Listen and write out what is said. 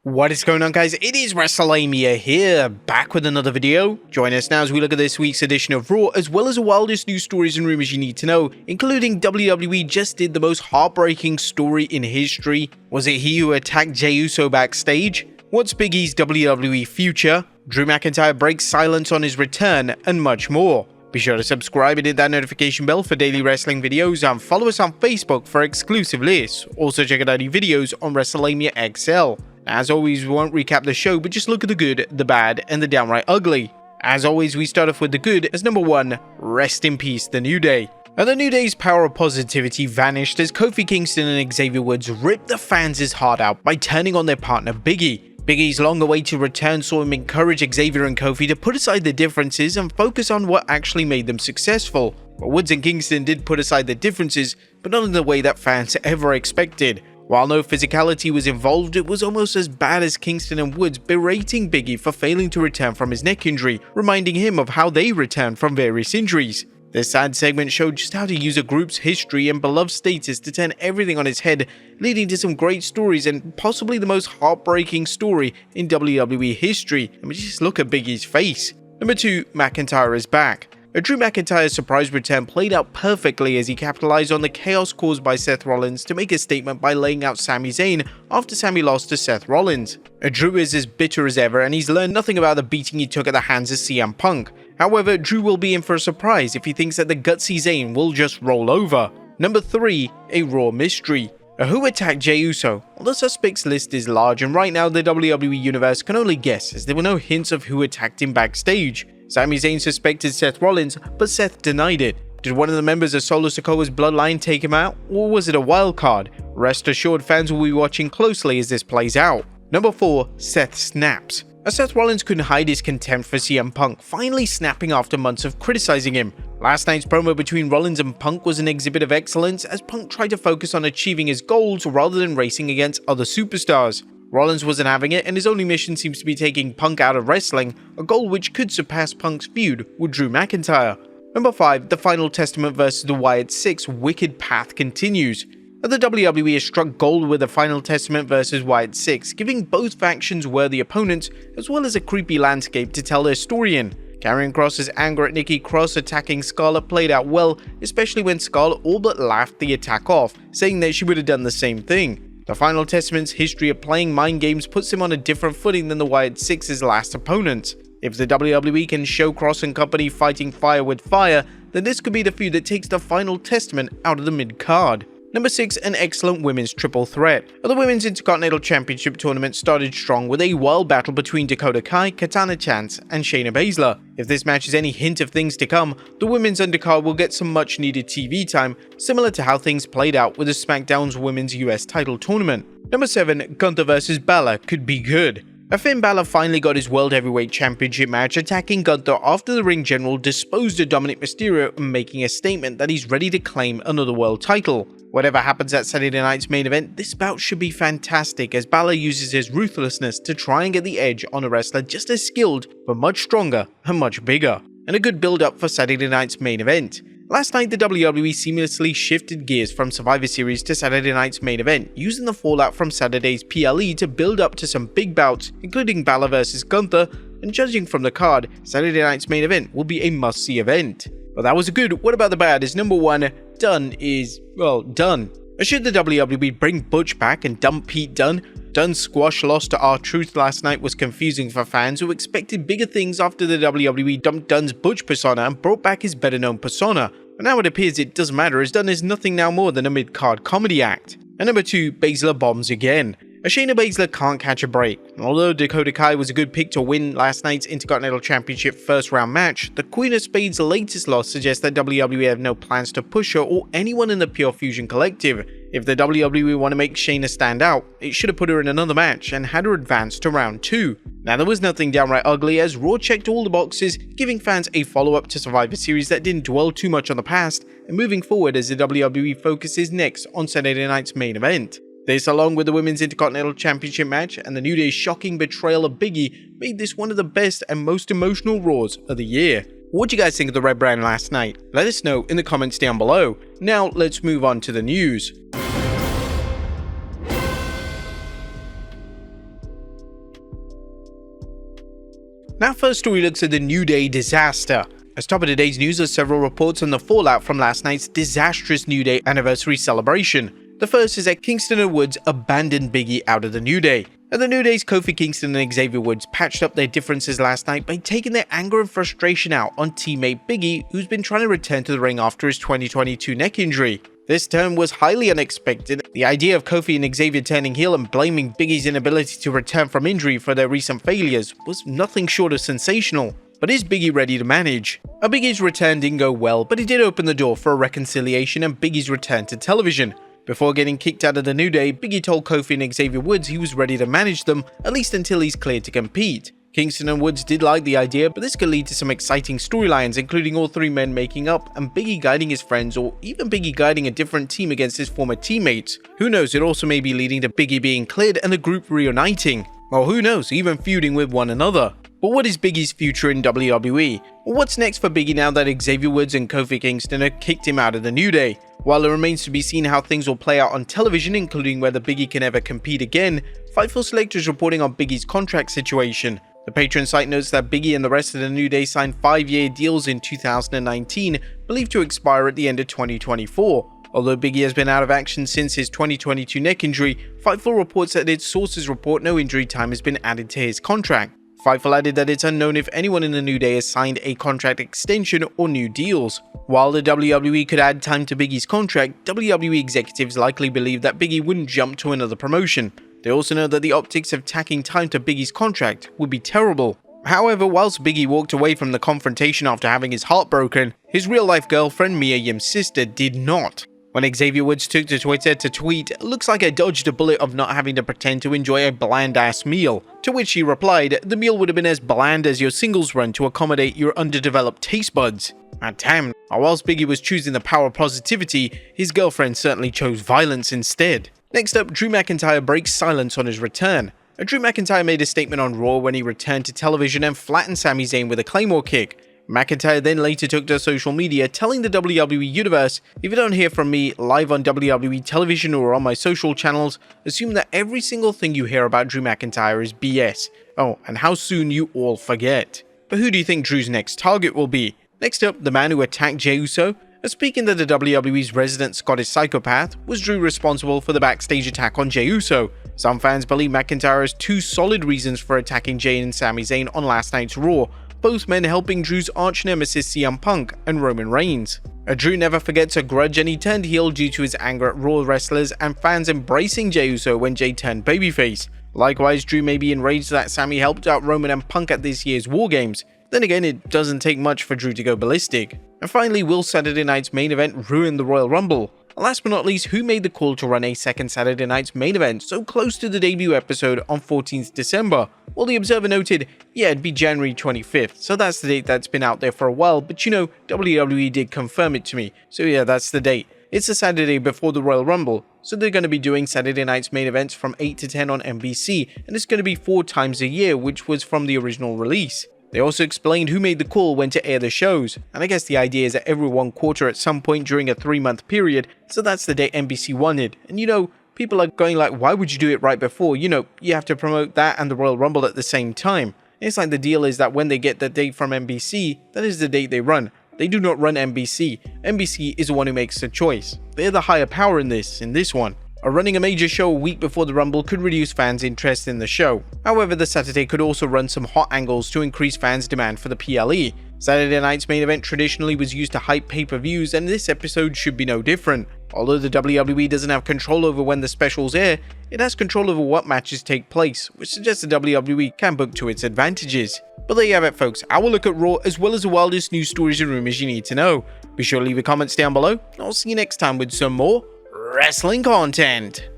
What is going on, guys? It is Wrestlelamia here, back with another video. Join us now as we look at this week's edition of Raw, as well as the wildest news stories and rumors you need to know, including WWE just did the most heartbreaking story in history. Was it he who attacked Jey Uso backstage? What's Big E's WWE future? Drew McIntyre breaks silence on his return, and much more. Be sure to subscribe and hit that notification bell for daily wrestling videos, and follow us on Facebook for exclusive lists. Also check out our new videos on Wrestlelamia XL. As always, we won't recap the show, but just look at the good, the bad, and the downright ugly. As always, we start off with the good as number 1, rest in peace, The New Day. And The New Day's power of positivity vanished as Kofi Kingston and Xavier Woods ripped the fans' heart out by turning on their partner Big E. Big E's long-awaited return saw him encourage Xavier and Kofi to put aside their differences and focus on what actually made them successful. But Woods and Kingston did put aside their differences, but not in the way that fans ever expected. While no physicality was involved, it was almost as bad as Kingston and Woods berating Big E for failing to return from his neck injury, reminding him of how they returned from various injuries. This sad segment showed just how to use a group's history and beloved status to turn everything on its head, leading to some great stories and possibly the most heartbreaking story in WWE history. I mean, just look at Big E's face. Number 2, McIntyre is back. Drew McIntyre's surprise return played out perfectly as he capitalized on the chaos caused by Seth Rollins to make a statement by laying out Sami Zayn after Sami lost to Seth Rollins. Drew is as bitter as ever, and he's learned nothing about the beating he took at the hands of CM Punk. However, Drew will be in for a surprise if he thinks that the gutsy Zayn will just roll over. Number 3, a Raw mystery. Who attacked Jey Uso? Well, the suspects list is large, and right now the WWE Universe can only guess, as there were no hints of who attacked him backstage. Sami Zayn suspected Seth Rollins, but Seth denied it. Did one of the members of Solo Sikoa's bloodline take him out, or was it a wild card? Rest assured, fans will be watching closely as this plays out. Number 4, Seth snaps. As Seth Rollins couldn't hide his contempt for CM Punk, finally snapping after months of criticizing him. Last night's promo between Rollins and Punk was an exhibit of excellence, as Punk tried to focus on achieving his goals rather than racing against other superstars. Rollins wasn't having it, and his only mission seems to be taking Punk out of wrestling, a goal which could surpass Punk's feud with Drew McIntyre. Number 5, the Final Testament vs. the Wyatt Six wicked path continues. The WWE has struck gold with the Final Testament vs. Wyatt Six, giving both factions worthy opponents, as well as a creepy landscape to tell their story in. Karrion Kross's anger at Nikki Cross attacking Scarlett played out well, especially when Scarlett all but laughed the attack off, saying that she would have done the same thing. The Final Testament's history of playing mind games puts him on a different footing than the Wyatt Six's last opponents. If the WWE can show Cross and company fighting fire with fire, then this could be the feud that takes the Final Testament out of the mid-card. Number 6, an excellent women's triple threat. The Women's Intercontinental Championship tournament started strong with a wild battle between Dakota Kai, Katana Chance, and Shayna Baszler. If this match is any hint of things to come, the women's undercard will get some much needed TV time, similar to how things played out with the SmackDown's Women's US title tournament. Number 7, Gunther vs. Balor could be good. Finn Balor finally got his World Heavyweight Championship match, attacking Gunther after the ring general disposed of Dominic Mysterio and making a statement that he's ready to claim another world title. Whatever happens at Saturday night's main event, this bout should be fantastic as Balor uses his ruthlessness to try and get the edge on a wrestler just as skilled, but much stronger and much bigger. And a good build up for Saturday night's main event. Last night, the WWE seamlessly shifted gears from Survivor Series to Saturday night's main event, using the fallout from Saturday's PLE to build up to some big bouts, including Balor vs. Gunther, and judging from the card, Saturday night's main event will be a must-see event. But that was a good. What about the bad? Is number 1, Dunn is, well, done. Should the WWE bring Butch back and dump Pete Dunne? Dunne's squash loss to R-Truth last night was confusing for fans who expected bigger things after the WWE dumped Dunne's Butch persona and brought back his better-known persona. But now it appears it doesn't matter, as Dunne is nothing now more than a mid-card comedy act. And number 2, Baszler bombs again. Shayna Baszler can't catch a break. Although Dakota Kai was a good pick to win last night's Intercontinental Championship first round match, the Queen of Spades' latest loss suggests that WWE have no plans to push her or anyone in the Pure Fusion collective. If the WWE want to make Shayna stand out, it should have put her in another match and had her advance to round 2. Now, there was nothing downright ugly as Raw checked all the boxes, giving fans a follow-up to Survivor Series that didn't dwell too much on the past, and moving forward as the WWE focuses next on Saturday night's main event. This, along with the Women's Intercontinental Championship match and the New Day's shocking betrayal of Big E, made this one of the best and most emotional Raws of the year. What do you guys think of the Red Brand last night? Let us know in the comments down below. Now, let's move on to the news. Now first story looks at the New Day disaster. As top of today's news, there's several reports on the fallout from last night's disastrous New Day anniversary celebration. The first is that Kingston and Woods abandoned Big E out of the New Day. And the New Day's Kofi Kingston and Xavier Woods patched up their differences last night by taking their anger and frustration out on teammate Big E, who's been trying to return to the ring after his 2022 neck injury. This turn was highly unexpected. The idea of Kofi and Xavier turning heel and blaming Big E's inability to return from injury for their recent failures was nothing short of sensational. But is Big E ready to manage? Big E's return didn't go well, but it did open the door for a reconciliation and Big E's return to television. Before getting kicked out of the New Day, Big E told Kofi and Xavier Woods he was ready to manage them, at least until he's cleared to compete. Kingston and Woods did like the idea, but this could lead to some exciting storylines, including all three men making up and Big E guiding his friends, or even Big E guiding a different team against his former teammates. Who knows, it also may be leading to Big E being cleared and the group reuniting. Or who knows, even feuding with one another. But what is Big E's future in WWE? Well, what's next for Big E now that Xavier Woods and Kofi Kingston have kicked him out of the New Day? While it remains to be seen how things will play out on television, including whether Big E can ever compete again, Fightful Select is reporting on Big E's contract situation. The Patreon site notes that Big E and the rest of the New Day signed 5-year deals in 2019, believed to expire at the end of 2024. Although Big E has been out of action since his 2022 neck injury, Fightful reports that its sources report no injury time has been added to his contract. Fightful added that it's unknown if anyone in the New Day has signed a contract extension or new deals. While the WWE could add time to Big E's contract, WWE executives likely believe that Big E wouldn't jump to another promotion. They also know that the optics of tacking time to Big E's contract would be terrible. However, whilst Big E walked away from the confrontation after having his heart broken, his real-life girlfriend Mia Yim's sister did not. When Xavier Woods took to Twitter to tweet, "Looks like I dodged a bullet of not having to pretend to enjoy a bland-ass meal," to which she replied, "The meal would have been as bland as your singles run to accommodate your underdeveloped taste buds." Damn, whilst Big E was choosing the power of positivity, his girlfriend certainly chose violence instead. Next up, Drew McIntyre breaks silence on his return. Drew McIntyre made a statement on Raw when he returned to television and flattened Sami Zayn with a Claymore kick. McIntyre then later took to social media telling the WWE Universe, "If you don't hear from me live on WWE television or on my social channels, assume that every single thing you hear about Drew McIntyre is BS. Oh, and how soon you all forget." But who do you think Drew's next target will be? Next up, the man who attacked Jey Uso. Speaking to the WWE's resident Scottish psychopath, was Drew responsible for the backstage attack on Jey Uso? Some fans believe McIntyre has two solid reasons for attacking Jey and Sami Zayn on last night's Raw, both men helping Drew's arch-nemesis CM Punk and Roman Reigns. Drew never forgets a grudge, and he turned heel due to his anger at Raw wrestlers and fans embracing Jey Uso when Jey turned babyface. Likewise, Drew may be enraged that Sami helped out Roman and Punk at this year's War Games. Then again, it doesn't take much for Drew to go ballistic. And finally, will Saturday night's main event ruin the Royal Rumble? Last but not least, who made the call to run a second Saturday night's main event so close to the debut episode on 14th December? Well, the Observer noted, yeah, it'd be January 25th, so that's the date that's been out there for a while, but you know, WWE did confirm it to me, so yeah, that's the date. It's the Saturday before the Royal Rumble, so they're going to be doing Saturday night's main events from 8 to 10 on NBC, and it's going to be 4 times a year, which was from the original release. They also explained who made the call when to air the shows, and I guess the idea is that every 1 quarter at some point during a 3-month period, so that's the date NBC wanted. And you know, people are going like, why would you do it right before? You know, you have to promote that and the Royal Rumble at the same time. It's like the deal is that when they get the date from NBC, that is the date they run. They do not run NBC. NBC is the one who makes the choice. They're the higher power in this one. Running a major show a week before the Rumble could reduce fans' interest in the show. However, the Saturday could also run some hot angles to increase fans' demand for the PLE. Saturday night's main event traditionally was used to hype pay-per-views, and this episode should be no different. Although the WWE doesn't have control over when the specials air, it has control over what matches take place, which suggests the WWE can book to its advantages. But there you have it, folks, our look at Raw as well as the wildest news stories and rumors you need to know. Be sure to leave your comments down below, and I'll see you next time with some more wrestling content.